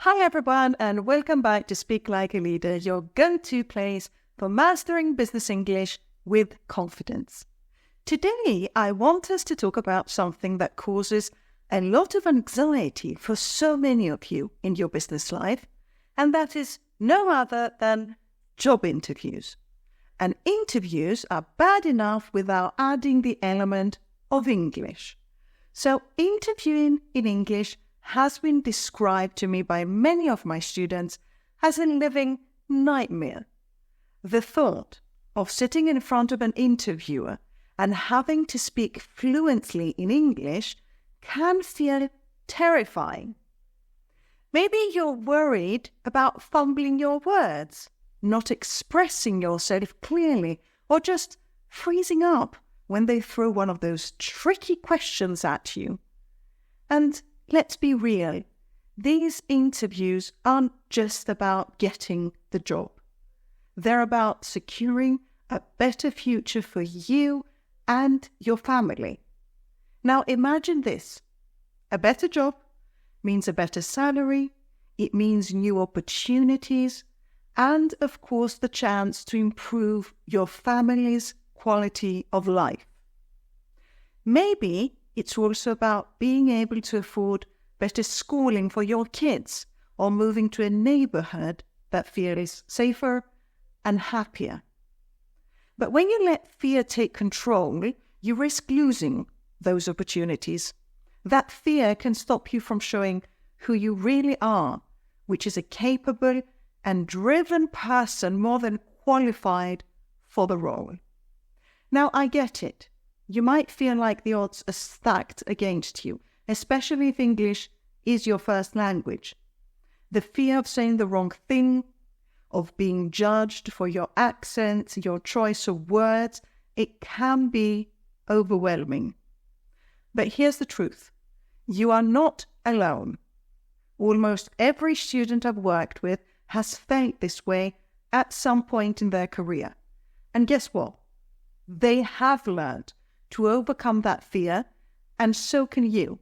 Hi everyone, and welcome back to Speak Like a Leader, your go-to place for mastering business English with confidence. Today, I want us to talk about something that causes a lot of anxiety for so many of you in your business life, and that is no other than job interviews. And interviews are bad enough without adding the element of English. So interviewing in English has been described to me by many of my students as a living nightmare. The thought of sitting in front of an interviewer and having to speak fluently in English can feel terrifying. Maybe you're worried about fumbling your words, not expressing yourself clearly, or just freezing up when they throw one of those tricky questions at you. And let's be real, these interviews aren't just about getting the job. They're about securing a better future for you and your family. Now imagine this. A better job means a better salary, it means new opportunities, and of course the chance to improve your family's quality of life. Maybe it's also about being able to afford better schooling for your kids or moving to a neighborhood that feels safer and happier. But when you let fear take control, you risk losing those opportunities. That fear can stop you from showing who you really are, which is a capable and driven person more than qualified for the role. Now, I get it. You might feel like the odds are stacked against you, especially if English is your first language. The fear of saying the wrong thing, of being judged for your accent, your choice of words, it can be overwhelming. But here's the truth. You are not alone. Almost every student I've worked with has felt this way at some point in their career. And guess what? They have learned to overcome that fear, and so can you.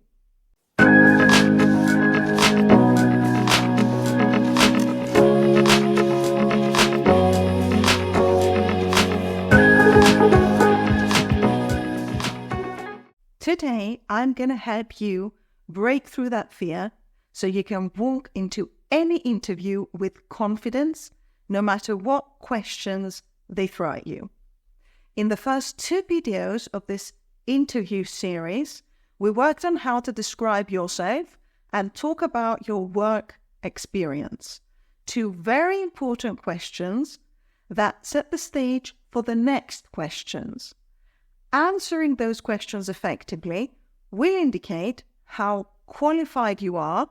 Today, I'm going to help you break through that fear so you can walk into any interview with confidence, no matter what questions they throw at you. In the first 2 videos of this interview series, we worked on how to describe yourself and talk about your work experience. 2 very important questions that set the stage for the next questions. Answering those questions effectively will indicate how qualified you are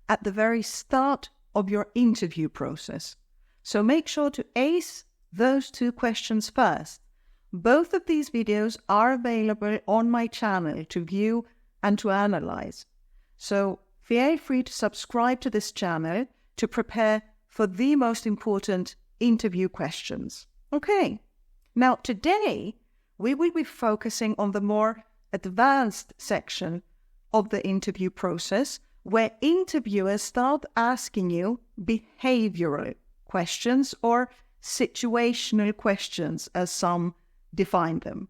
at the very start of your interview process. So make sure to ace those 2 questions first. Both of these videos are available on my channel to view and to analyze. So feel free to subscribe to this channel to prepare for the most important interview questions. Okay, now today we will be focusing on the more advanced section of the interview process, where interviewers start asking you behavioral questions or situational questions, as some define them.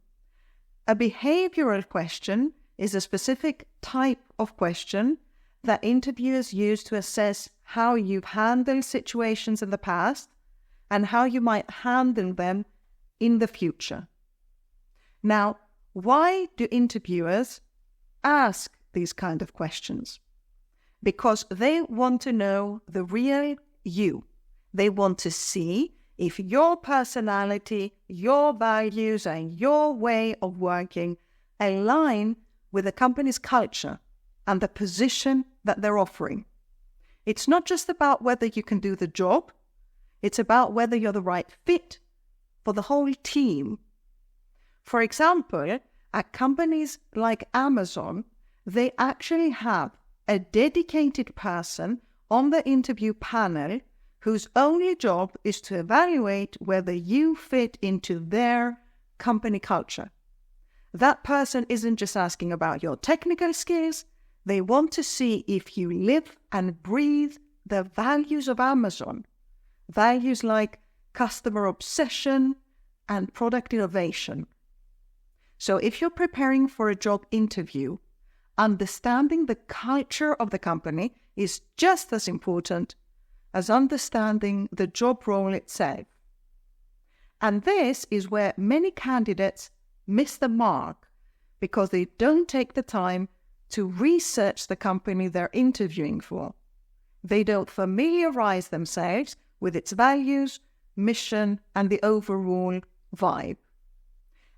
A behavioral question is a specific type of question that interviewers use to assess how you've handled situations in the past and how you might handle them in the future. Now, why do interviewers ask these kind of questions? Because they want to know the real you. They want to see if your personality, your values, and your way of working align with the company's culture and the position that they're offering. It's not just about whether you can do the job, it's about whether you're the right fit for the whole team. For example, at companies like Amazon, they actually have a dedicated person on the interview panel whose only job is to evaluate whether you fit into their company culture. That person isn't just asking about your technical skills, they want to see if you live and breathe the values of Amazon, values like customer obsession and product innovation. So if you're preparing for a job interview, understanding the culture of the company is just as important as understanding the job role itself. And this is where many candidates miss the mark because they don't take the time to research the company they're interviewing for. They don't familiarize themselves with its values, mission, and the overall vibe.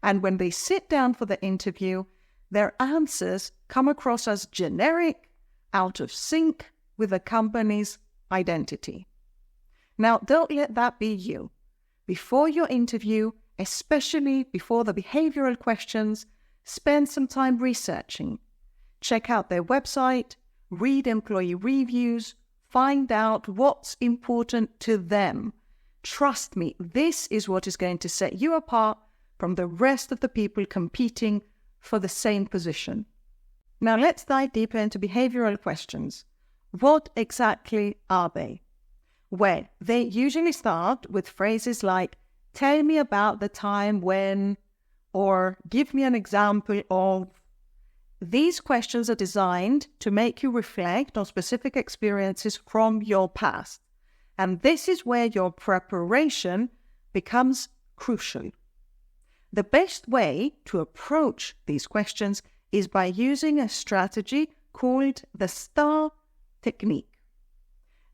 And when they sit down for the interview, their answers come across as generic, out of sync with the company's identity. Now, don't let that be you. Before your interview, especially before the behavioral questions, spend some time researching. Check out their website, read employee reviews, find out what's important to them. Trust me, this is what is going to set you apart from the rest of the people competing for the same position. Now let's dive deeper into behavioral questions. What exactly are they? Well, they usually start with phrases like, tell me about the time when, or give me an example of. These questions are designed to make you reflect on specific experiences from your past. And this is where your preparation becomes crucial. The best way to approach these questions is by using a strategy called the STAR technique.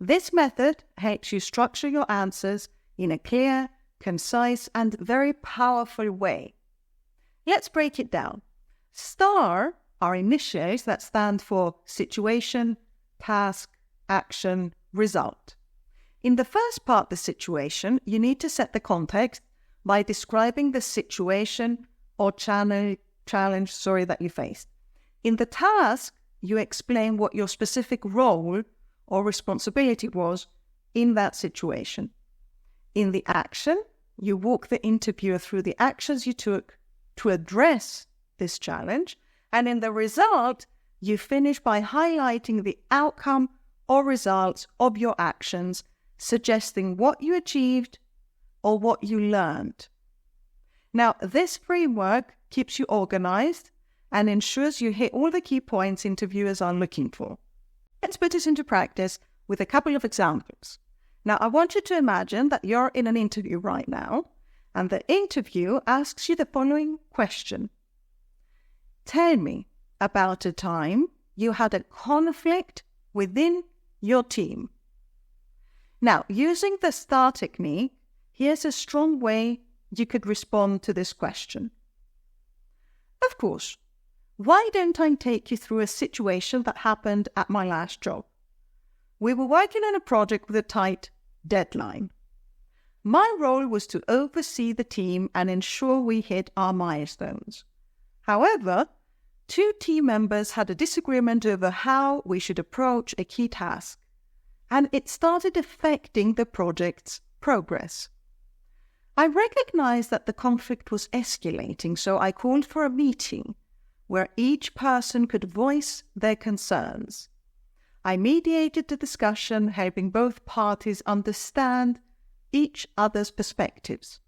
This method helps you structure your answers in a clear, concise, and very powerful way. Let's break it down. STAR are initials that stand for situation, task, action, result. In the first part, the situation, you need to set the context by describing the situation or challenge that you faced. In the task, you explain what your specific role or responsibility was in that situation. In the action, you walk the interviewer through the actions you took to address this challenge. And in the result, you finish by highlighting the outcome or results of your actions, suggesting what you achieved or what you learned. Now, this framework keeps you organized and ensures you hit all the key points interviewers are looking for. Let's put it into practice with a couple of examples. Now, I want you to imagine that you're in an interview right now, and the interview asks you the following question. Tell me about a time you had a conflict within your team. Now, using the STAR technique, here's a strong way you could respond to this question. Of course, why don't I take you through a situation that happened at my last job? We were working on a project with a tight deadline. My role was to oversee the team and ensure we hit our milestones. However, 2 team members had a disagreement over how we should approach a key task, and it started affecting the project's progress. I recognized that the conflict was escalating, so I called for a meeting where each person could voice their concerns. I mediated the discussion, helping both parties understand each other's perspectives.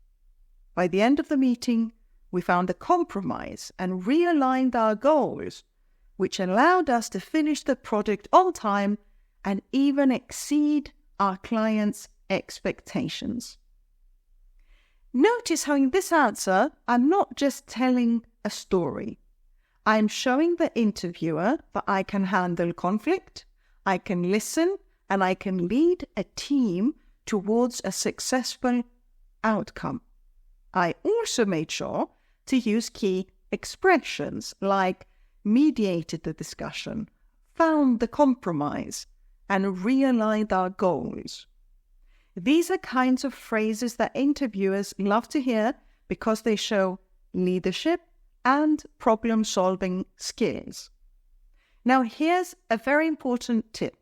By the end of the meeting, we found a compromise and realigned our goals, which allowed us to finish the project on time and even exceed our clients' expectations. Notice how in this answer, I'm not just telling a story. I'm showing the interviewer that I can handle conflict, I can listen, and I can lead a team towards a successful outcome. I also made sure to use key expressions like mediated the discussion, found the compromise, and realigned our goals. These are kinds of phrases that interviewers love to hear because they show leadership and problem-solving skills. Now, here's a very important tip.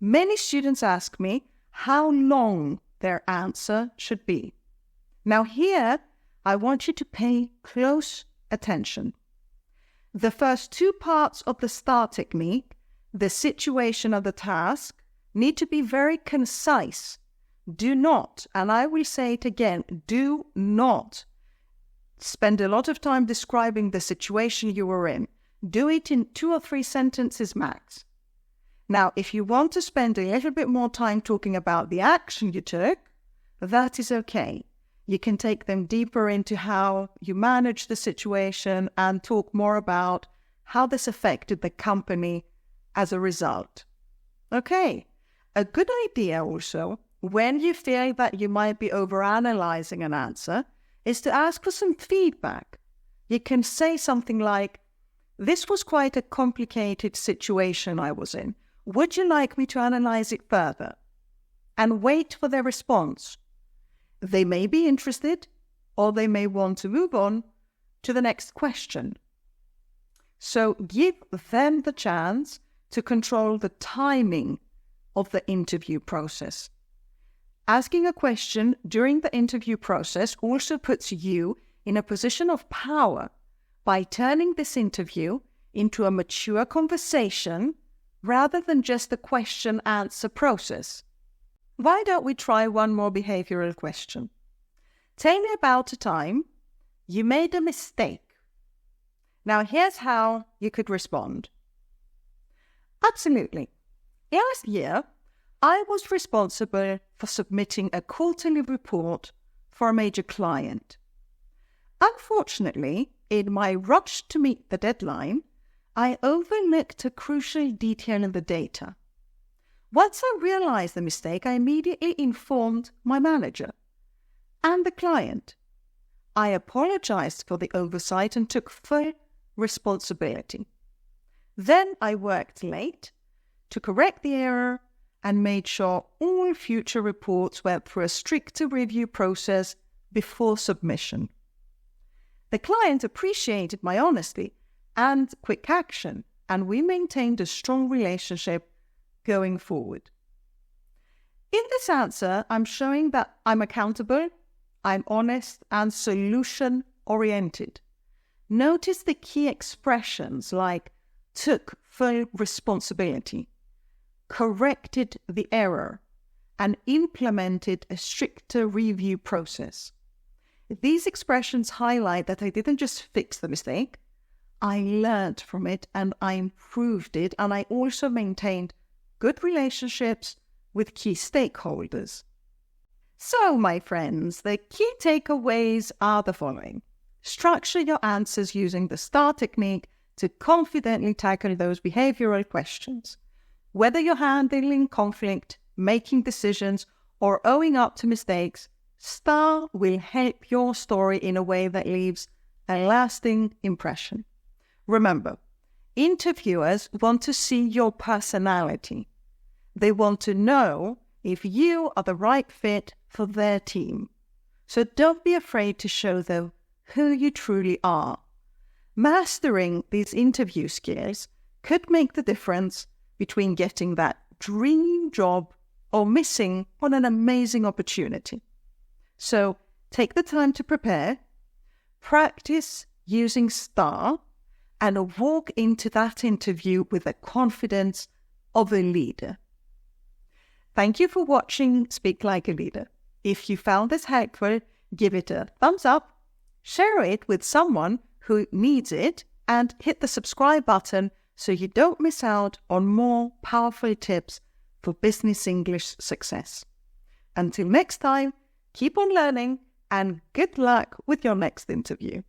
Many students ask me how long their answer should be. Now, here, I want you to pay close attention. The first 2 parts of the STAR technique, the situation of the task need to be very concise. Do not, and I will say it again, do not spend a lot of time describing the situation you were in. Do it in 2 or 3 sentences max. Now, if you want to spend a little bit more time talking about the action you took, that is okay. You can take them deeper into how you manage the situation and talk more about how this affected the company as a result. Okay, a good idea also, when you feel that you might be overanalyzing an answer, is to ask for some feedback. You can say something like, "This was quite a complicated situation I was in. Would you like me to analyze it further?" And wait for their response. They may be interested, or they may want to move on to the next question. So give them the chance to control the timing of the interview process. Asking a question during the interview process also puts you in a position of power by turning this interview into a mature conversation rather than just a question-answer process. Why don't we try one more behavioral question? Tell me about a time you made a mistake. Now here's how you could respond. Absolutely. Last year, I was responsible for submitting a quarterly report for a major client. Unfortunately, in my rush to meet the deadline, I overlooked a crucial detail in the data. Once I realized the mistake, I immediately informed my manager and the client. I apologized for the oversight and took full responsibility. Then I worked late to correct the error and made sure all future reports went through a stricter review process before submission. The client appreciated my honesty and quick action, and we maintained a strong relationship going forward. In this answer, I'm showing that I'm accountable, I'm honest, and solution-oriented. Notice the key expressions like took full responsibility, corrected the error, and implemented a stricter review process. These expressions highlight that I didn't just fix the mistake, I learned from it and I improved it, and I also maintained good relationships with key stakeholders. So, my friends, the key takeaways are the following. Structure your answers using the STAR technique to confidently tackle those behavioral questions. Whether you're handling conflict, making decisions, or owing up to mistakes, STAR will help your story in a way that leaves a lasting impression. Remember, interviewers want to see your personality. They want to know if you are the right fit for their team. So don't be afraid to show them who you truly are. Mastering these interview skills could make the difference between getting that dream job or missing on an amazing opportunity. So take the time to prepare, practice using STAR, and walk into that interview with the confidence of a leader. Thank you for watching Speak Like a Leader. If you found this helpful, give it a thumbs up, share it with someone who needs it, and hit the subscribe button so you don't miss out on more powerful tips for business English success. Until next time, keep on learning and good luck with your next interview.